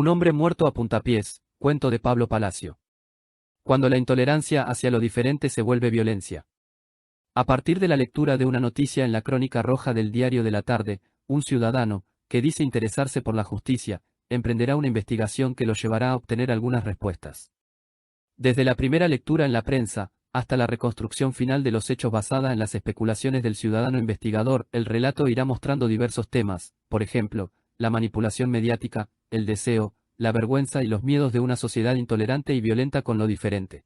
Un hombre muerto a puntapiés, cuento de Pablo Palacio. Cuando la intolerancia hacia lo diferente se vuelve violencia. A partir de la lectura de una noticia en la crónica roja del Diario de la Tarde, un ciudadano, que dice interesarse por la justicia, emprenderá una investigación que lo llevará a obtener algunas respuestas. Desde la primera lectura en la prensa, hasta la reconstrucción final de los hechos basada en las especulaciones del ciudadano investigador, el relato irá mostrando diversos temas, por ejemplo, la manipulación mediática, el deseo, la vergüenza y los miedos de una sociedad intolerante y violenta con lo diferente.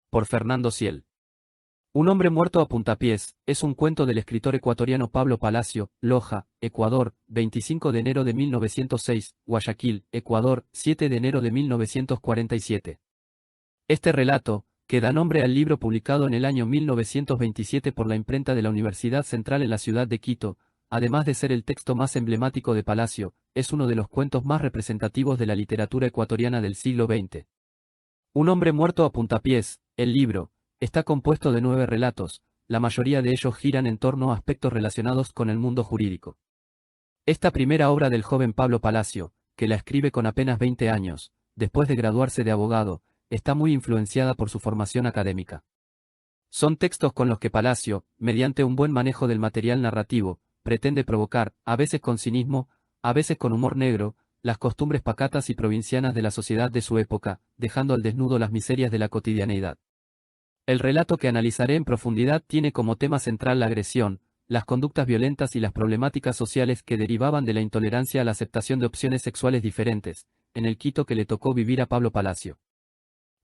Por Fernando Ciel. Un hombre muerto a puntapiés, es un cuento del escritor ecuatoriano Pablo Palacio, Loja, Ecuador, 25 de enero de 1906, Guayaquil, Ecuador, 7 de enero de 1947. Este relato, que da nombre al libro publicado en el año 1927 por la imprenta de la Universidad Central en la ciudad de Quito, además de ser el texto más emblemático de Palacio, es uno de los cuentos más representativos de la literatura ecuatoriana del siglo XX. Un hombre muerto a puntapiés, el libro, está compuesto de 9 relatos, la mayoría de ellos giran en torno a aspectos relacionados con el mundo jurídico. Esta primera obra del joven Pablo Palacio, que la escribe con apenas 20 años, después de graduarse de abogado, está muy influenciada por su formación académica. Son textos con los que Palacio, mediante un buen manejo del material narrativo, pretende provocar, a veces con cinismo, a veces con humor negro, las costumbres pacatas y provincianas de la sociedad de su época, dejando al desnudo las miserias de la cotidianeidad. El relato que analizaré en profundidad tiene como tema central la agresión, las conductas violentas y las problemáticas sociales que derivaban de la intolerancia a la aceptación de opciones sexuales diferentes, en el Quito que le tocó vivir a Pablo Palacio.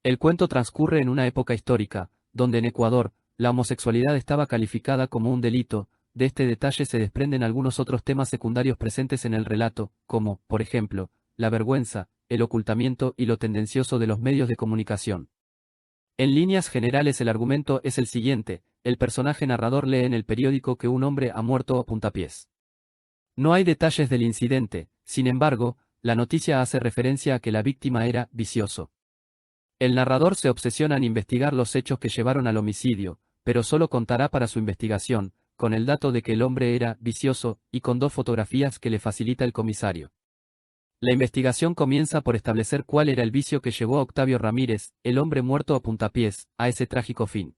El cuento transcurre en una época histórica, donde en Ecuador, la homosexualidad estaba calificada como un delito. De este detalle se desprenden algunos otros temas secundarios presentes en el relato, como, por ejemplo, la vergüenza, el ocultamiento y lo tendencioso de los medios de comunicación. En líneas generales el argumento es el siguiente: el personaje narrador lee en el periódico que un hombre ha muerto a puntapiés. No hay detalles del incidente, sin embargo, la noticia hace referencia a que la víctima era vicioso. El narrador se obsesiona en investigar los hechos que llevaron al homicidio, pero solo contará para su investigación, con el dato de que el hombre era vicioso, y con 2 fotografías que le facilita el comisario. La investigación comienza por establecer cuál era el vicio que llevó a Octavio Ramírez, el hombre muerto a puntapiés, a ese trágico fin.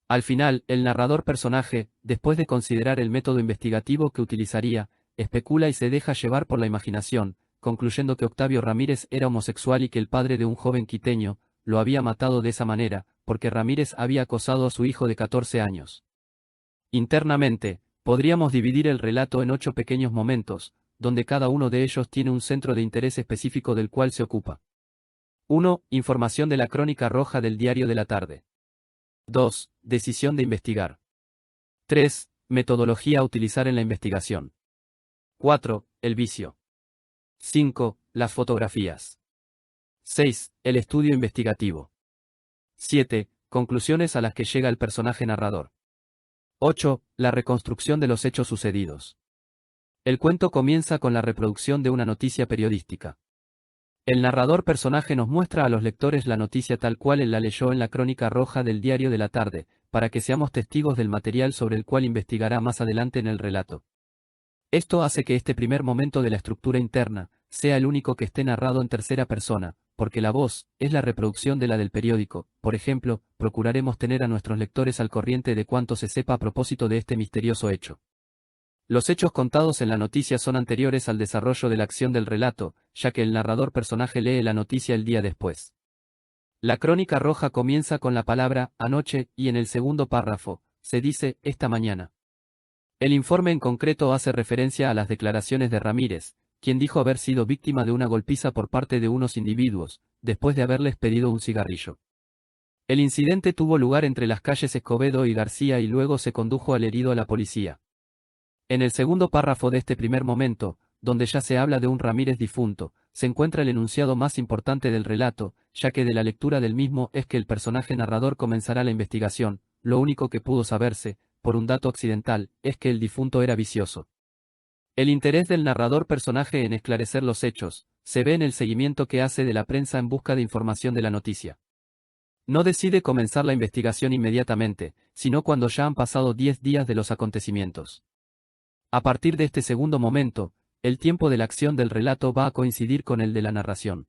Al final, el narrador personaje, después de considerar el método investigativo que utilizaría, especula y se deja llevar por la imaginación, concluyendo que Octavio Ramírez era homosexual y que el padre de un joven quiteño lo había matado de esa manera, porque Ramírez había acosado a su hijo de 14 años. Internamente, podríamos dividir el relato en 8 pequeños momentos, donde cada uno de ellos tiene un centro de interés específico del cual se ocupa. 1. Información de la crónica roja del Diario de la Tarde. 2. Decisión de investigar. 3. Metodología a utilizar en la investigación. 4. El vicio. 5. Las fotografías. 6. El estudio investigativo. 7. Conclusiones a las que llega el personaje narrador. 8. La reconstrucción de los hechos sucedidos. El cuento comienza con la reproducción de una noticia periodística. El narrador personaje nos muestra a los lectores la noticia tal cual él la leyó en la crónica roja del Diario de la Tarde, para que seamos testigos del material sobre el cual investigará más adelante en el relato. Esto hace que este primer momento de la estructura interna sea el único que esté narrado en tercera persona, porque la voz es la reproducción de la del periódico. Por ejemplo, procuraremos tener a nuestros lectores al corriente de cuanto se sepa a propósito de este misterioso hecho. Los hechos contados en la noticia son anteriores al desarrollo de la acción del relato, ya que el narrador personaje lee la noticia el día después. La crónica roja comienza con la palabra anoche y en el segundo párrafo se dice esta mañana. El informe en concreto hace referencia a las declaraciones de Ramírez, quien dijo haber sido víctima de una golpiza por parte de unos individuos, después de haberles pedido un cigarrillo. El incidente tuvo lugar entre las calles Escobedo y García y luego se condujo al herido a la policía. En el segundo párrafo de este primer momento, donde ya se habla de un Ramírez difunto, se encuentra el enunciado más importante del relato, ya que de la lectura del mismo es que el personaje narrador comenzará la investigación. Lo único que pudo saberse, por un dato accidental, es que el difunto era vicioso. El interés del narrador personaje en esclarecer los hechos se ve en el seguimiento que hace de la prensa en busca de información de la noticia. No decide comenzar la investigación inmediatamente, sino cuando ya han pasado 10 días de los acontecimientos. A partir de este segundo momento, el tiempo de la acción del relato va a coincidir con el de la narración.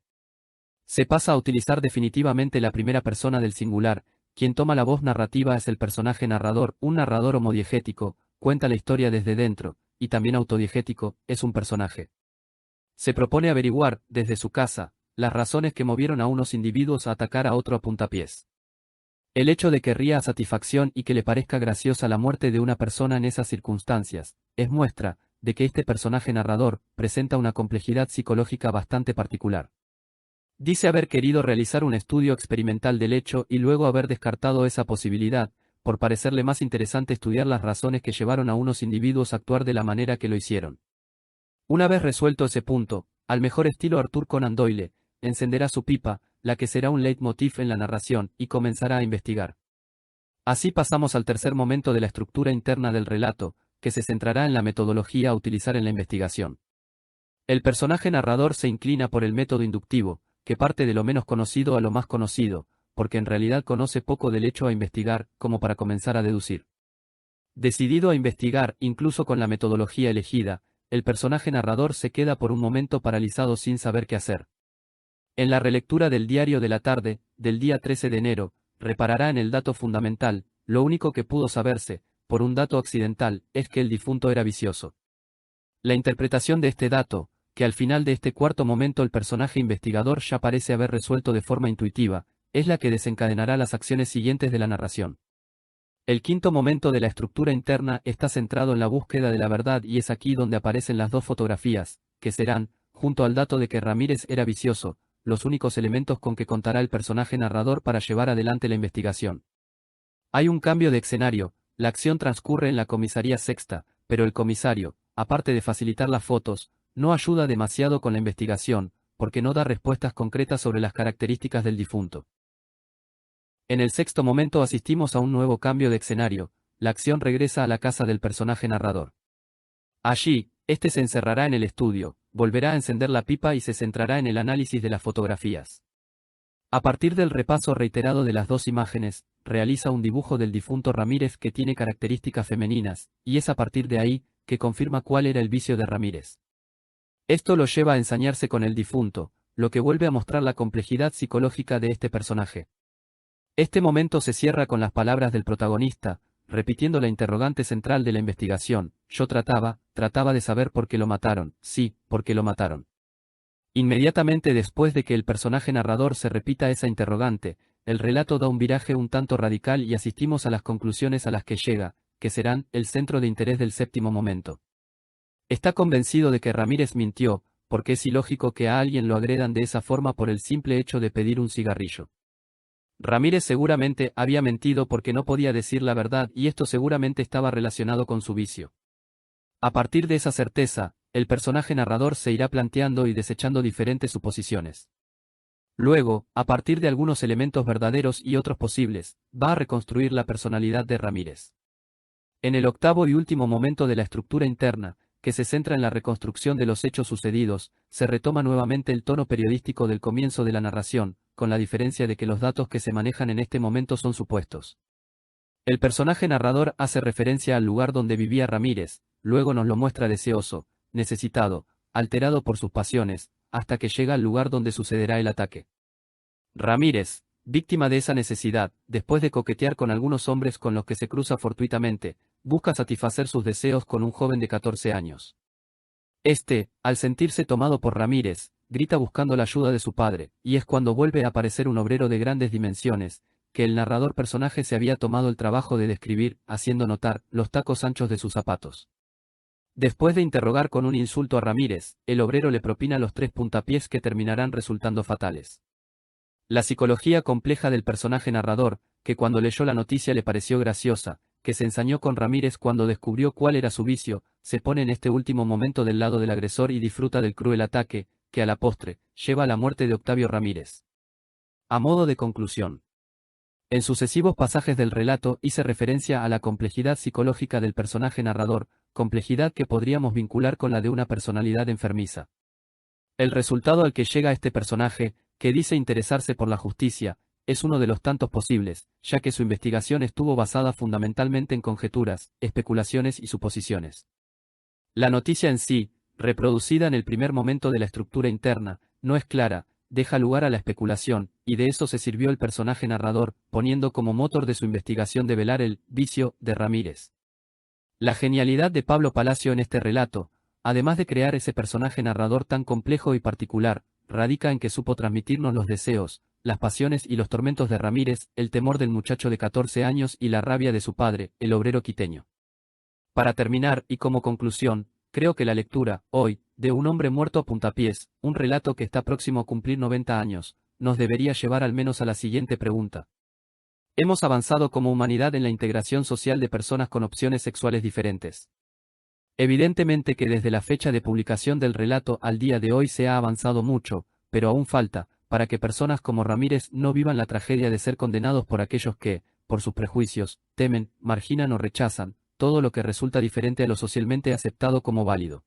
Se pasa a utilizar definitivamente la primera persona del singular. Quien toma la voz narrativa es el personaje narrador. Un narrador homodiegético cuenta la historia desde dentro, y también autodiegético, es un personaje. Se propone averiguar, desde su casa, las razones que movieron a unos individuos a atacar a otro a puntapiés. El hecho de que ría a satisfacción y que le parezca graciosa la muerte de una persona en esas circunstancias, es muestra de que este personaje narrador presenta una complejidad psicológica bastante particular. Dice haber querido realizar un estudio experimental del hecho y luego haber descartado esa posibilidad, por parecerle más interesante estudiar las razones que llevaron a unos individuos a actuar de la manera que lo hicieron. Una vez resuelto ese punto, al mejor estilo Arthur Conan Doyle, encenderá su pipa, la que será un leitmotiv en la narración, y comenzará a investigar. Así pasamos al tercer momento de la estructura interna del relato, que se centrará en la metodología a utilizar en la investigación. El personaje narrador se inclina por el método inductivo, que parte de lo menos conocido a lo más conocido, porque en realidad conoce poco del hecho a investigar, como para comenzar a deducir. Decidido a investigar, incluso con la metodología elegida, el personaje narrador se queda por un momento paralizado sin saber qué hacer. En la relectura del diario de la tarde, del día 13 de enero, reparará en el dato fundamental. Lo único que pudo saberse, por un dato accidental, es que el difunto era vicioso. La interpretación de este dato, que al final de este cuarto momento el personaje investigador ya parece haber resuelto de forma intuitiva, es la que desencadenará las acciones siguientes de la narración. El quinto momento de la estructura interna está centrado en la búsqueda de la verdad y es aquí donde aparecen las dos fotografías, que serán, junto al dato de que Ramírez era vicioso, los únicos elementos con que contará el personaje narrador para llevar adelante la investigación. Hay un cambio de escenario. La acción transcurre en la comisaría sexta, pero el comisario, aparte de facilitar las fotos, no ayuda demasiado con la investigación, porque no da respuestas concretas sobre las características del difunto. En el sexto momento asistimos a un nuevo cambio de escenario. La acción regresa a la casa del personaje narrador. Allí, este se encerrará en el estudio, volverá a encender la pipa y se centrará en el análisis de las fotografías. A partir del repaso reiterado de las dos imágenes, realiza un dibujo del difunto Ramírez que tiene características femeninas, y es a partir de ahí, que confirma cuál era el vicio de Ramírez. Esto lo lleva a ensañarse con el difunto, lo que vuelve a mostrar la complejidad psicológica de este personaje. Este momento se cierra con las palabras del protagonista, repitiendo la interrogante central de la investigación. Yo trataba de saber por qué lo mataron. Sí, por qué lo mataron. Inmediatamente después de que el personaje narrador se repita esa interrogante, el relato da un viraje un tanto radical y asistimos a las conclusiones a las que llega, que serán el centro de interés del séptimo momento. Está convencido de que Ramírez mintió, porque es ilógico que a alguien lo agredan de esa forma por el simple hecho de pedir un cigarrillo. Ramírez seguramente había mentido porque no podía decir la verdad y esto seguramente estaba relacionado con su vicio. A partir de esa certeza, el personaje narrador se irá planteando y desechando diferentes suposiciones. Luego, a partir de algunos elementos verdaderos y otros posibles, va a reconstruir la personalidad de Ramírez. En el octavo y último momento de la estructura interna, que se centra en la reconstrucción de los hechos sucedidos, se retoma nuevamente el tono periodístico del comienzo de la narración, con la diferencia de que los datos que se manejan en este momento son supuestos. El personaje narrador hace referencia al lugar donde vivía Ramírez, luego nos lo muestra deseoso, necesitado, alterado por sus pasiones, hasta que llega al lugar donde sucederá el ataque. Ramírez, víctima de esa necesidad, después de coquetear con algunos hombres con los que se cruza fortuitamente, busca satisfacer sus deseos con un joven de 14 años. Este, al sentirse tomado por Ramírez, grita buscando la ayuda de su padre, y es cuando vuelve a aparecer un obrero de grandes dimensiones, que el narrador personaje se había tomado el trabajo de describir, haciendo notar los tacos anchos de sus zapatos. Después de interrogar con un insulto a Ramírez, el obrero le propina los 3 puntapiés que terminarán resultando fatales. La psicología compleja del personaje narrador, que cuando leyó la noticia le pareció graciosa, que se ensañó con Ramírez cuando descubrió cuál era su vicio, se pone en este último momento del lado del agresor y disfruta del cruel ataque, que a la postre, lleva a la muerte de Octavio Ramírez. A modo de conclusión. En sucesivos pasajes del relato hice referencia a la complejidad psicológica del personaje narrador, complejidad que podríamos vincular con la de una personalidad enfermiza. El resultado al que llega este personaje, que dice interesarse por la justicia, es uno de los tantos posibles, ya que su investigación estuvo basada fundamentalmente en conjeturas, especulaciones y suposiciones. La noticia en sí, reproducida en el primer momento de la estructura interna, no es clara, deja lugar a la especulación, y de eso se sirvió el personaje narrador, poniendo como motor de su investigación develar el vicio de Ramírez. La genialidad de Pablo Palacio en este relato, además de crear ese personaje narrador tan complejo y particular, radica en que supo transmitirnos los deseos, las pasiones y los tormentos de Ramírez, el temor del muchacho de 14 años y la rabia de su padre, el obrero quiteño. Para terminar, y como conclusión, creo que la lectura, hoy, de Un hombre muerto a puntapiés, un relato que está próximo a cumplir 90 años, nos debería llevar al menos a la siguiente pregunta. ¿Hemos avanzado como humanidad en la integración social de personas con opciones sexuales diferentes? Evidentemente que desde la fecha de publicación del relato al día de hoy se ha avanzado mucho, pero aún falta, para que personas como Ramírez no vivan la tragedia de ser condenados por aquellos que, por sus prejuicios, temen, marginan o rechazan todo lo que resulta diferente a lo socialmente aceptado como válido.